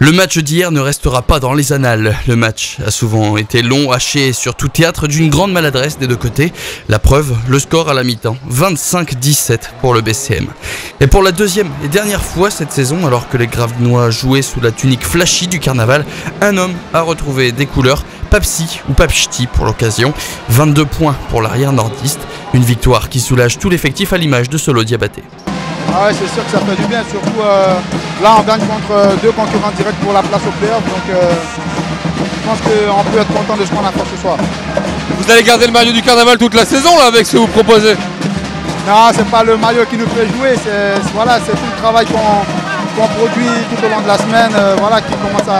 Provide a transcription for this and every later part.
Le match d'hier ne restera pas dans les annales. Le match a souvent été long, haché sur tout théâtre d'une grande maladresse des deux côtés. La preuve, le score à la mi-temps, 25-17 pour le BCM. Et pour la deuxième et dernière fois cette saison, alors que les Gravelinois jouaient sous la tunique flashy du carnaval, un homme a retrouvé des couleurs, Papsi ou Papchti pour l'occasion. 22 points pour l'arrière nordiste. Une victoire qui soulage tout l'effectif à l'image de Solo Diabaté. Ah ouais, c'est sûr que ça fait du bien, surtout là on gagne contre deux concurrents directs pour la place au playoff, donc je pense qu'on peut être content de ce qu'on a fait ce soir. Vous allez garder le maillot du carnaval toute la saison là avec ce que vous proposez? Non, c'est pas le maillot qui nous fait jouer, c'est tout le travail qu'on produit tout au long de la semaine,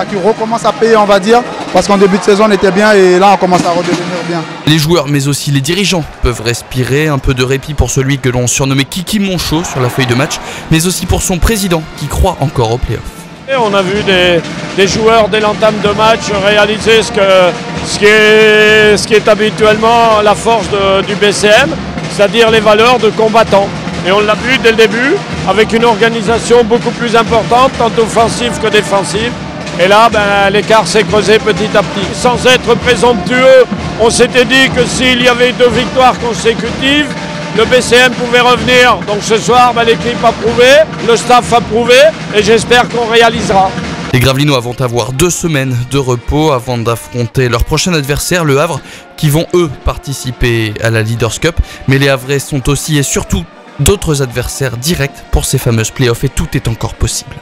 qui recommence à payer, on va dire, parce qu'en début de saison on était bien et là on commence à redevenir bien. Les joueurs mais aussi les dirigeants peuvent respirer, un peu de répit pour celui que l'on surnommait Kiki Monchot sur la feuille de match, mais aussi pour son président qui croit encore au play-off. Et on a vu des joueurs dès l'entame de match réaliser ce qui est habituellement la force du BCM, c'est-à-dire les valeurs de combattants. Et on l'a vu dès le début, avec une organisation beaucoup plus importante, tant offensive que défensive. Et là, l'écart s'est creusé petit à petit. Sans être présomptueux, on s'était dit que s'il y avait 2 victoires consécutives, le BCM pouvait revenir. Donc ce soir, l'équipe a prouvé, le staff a prouvé, et j'espère qu'on réalisera. Les Gravelinois vont avoir 2 semaines de repos avant d'affronter leur prochain adversaire, le Havre, qui vont eux participer à la Leaders Cup. Mais les Havrais sont aussi et surtout d'autres adversaires directs pour ces fameuses playoffs et tout est encore possible.